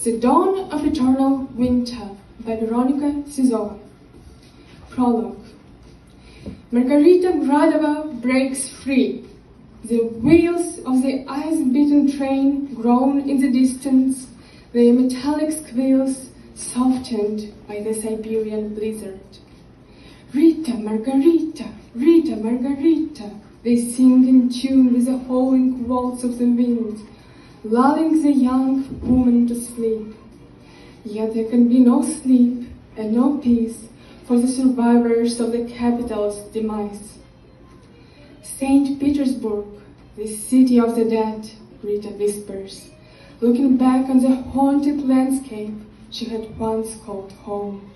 The Dawn of Eternal Winter by Veronika, Sizova. Prologue. Margarita Bradova breaks free. The wheels of the ice-beaten train groan in the distance, their metallic squeals softened by the Siberian blizzard. Rita, Margarita, Rita, Margarita, they sing in tune with the howling waltz of the wind, lulling the young woman to sleep. Yet there can be no sleep and no peace for the survivors of the capital's demise. St. Petersburg, the city of the dead, Rita whispers, looking back on the haunted landscape she had once called home.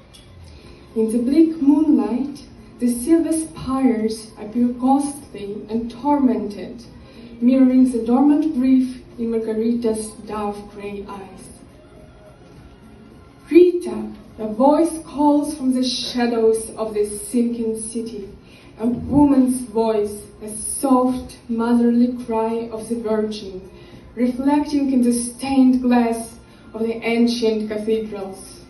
In the bleak moonlight, the silver spires appear ghostly and tormented, mirroring the dormant grief in Margarita's dove-gray eyes. Rita, a voice calls from the shadows of the sinking city, a woman's voice, a soft, motherly cry of the Virgin, reflecting in the stained glass of the ancient cathedrals.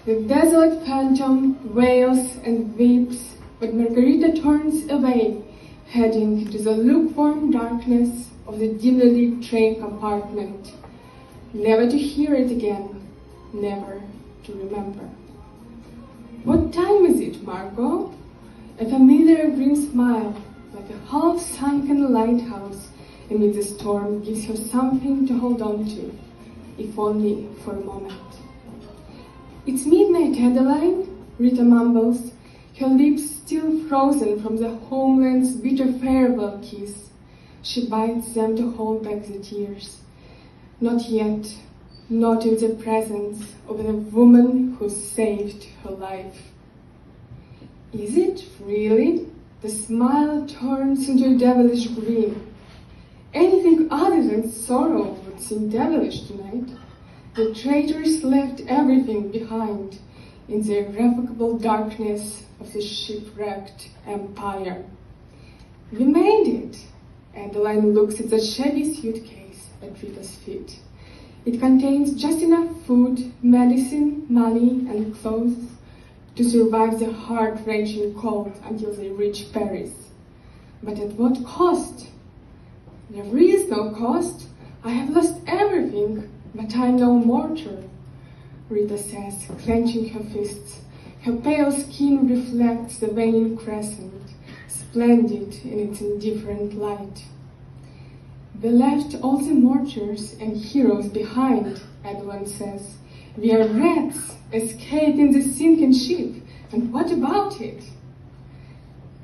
The desolate phantom wails and weeps, but Margarita turns away, heading into the lukewarm darkness of the dimly lit train compartment, never to hear it again, never to remember. What time is it, Margot? A familiar green smile, like a half-sunken lighthouse amid the storm, gives her something to hold on to, if only for a moment. It's midnight, Adeline, Rita mumbles, her lips still frozen from the homeland's bitter farewell kiss. She bites them to hold back the tears. Not yet, not in the presence of the woman who saved her life. Is it really? The smile turns into a devilish grin. Anything other than sorrow would seem devilish tonight. The traitors left everything behind in the irrevocable darkness of the shipwrecked empire. We made it. Adeline looks at the shabby suitcase at Rita's feet. It contains just enough food, medicine, money, and clothes to survive the heart-wrenching cold until they reach Paris. But at what cost? There is no cost. I have lost everything, but I'm no mortal, Rita says, clenching her fists. Her pale skin reflects the waning crescent, splendid in its indifferent light. We left all the martyrs and heroes behind, Adeline says. We are rats, escaping the sinking ship, and what about it?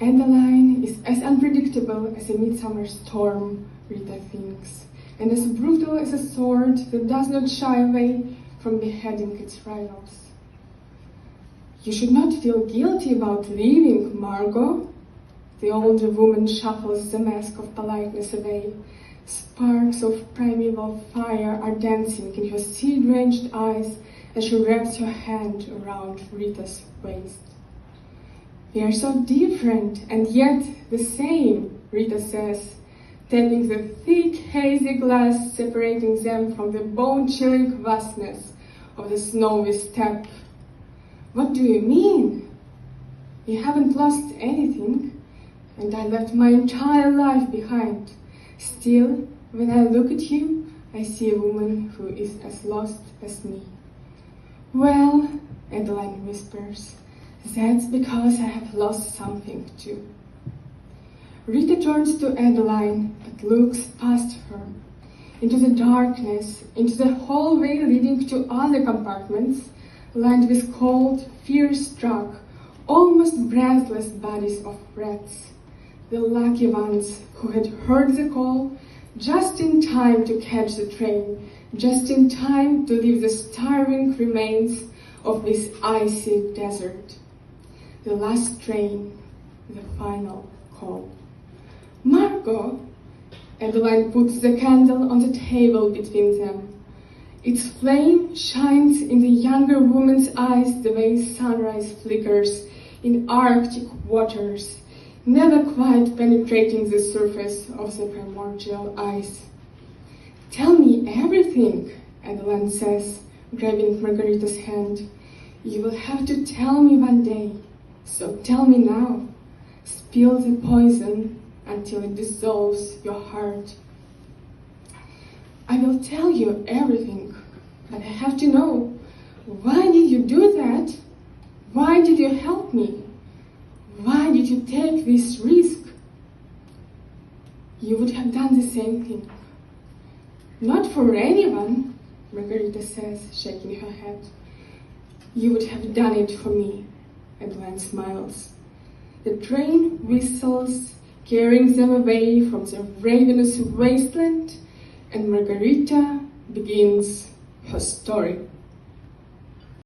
Adeline is as unpredictable as a midsummer storm, Rita thinks, and as brutal as a sword that does not shy away from beheading its rivals. You should not feel guilty about leaving, Margot. The older woman shuffles the mask of politeness away. Sparks of primeval fire are dancing in her sea-drenched eyes as she wraps her hand around Rita's waist. We are so different and yet the same, Rita says, tapping the thick, hazy glass separating them from the bone-chilling vastness of the snowy steppe. What do you mean? You haven't lost anything, and I left my entire life behind. Still, when I look at you, I see a woman who is as lost as me. Well, Adeline whispers, that's because I have lost something too. Rita turns to Adeline, but looks past her, into the darkness, into the hallway leading to other compartments, lined with cold, fear-struck, almost breathless bodies of rats. The lucky ones who had heard the call just in time to catch the train, just in time to leave the starving remains of this icy desert. The last train, the final call. Margot! Adeline puts the candle on the table between them. Its flame shines in the younger woman's eyes the way sunrise flickers in Arctic waters, never quite penetrating the surface of the primordial ice. Tell me everything, and Edwin says, grabbing Margarita's hand. You will have to tell me one day, so tell me now. Spill the poison until it dissolves your heart. I will tell you everything, but I have to know, why did you do that? Why did you help me? Why did you take this risk? You would have done the same thing. Not for anyone, Margarita says, shaking her head. You would have done it for me, Edwin smiles. The train whistles, carrying them away from the ravenous wasteland, and Margarita begins her story.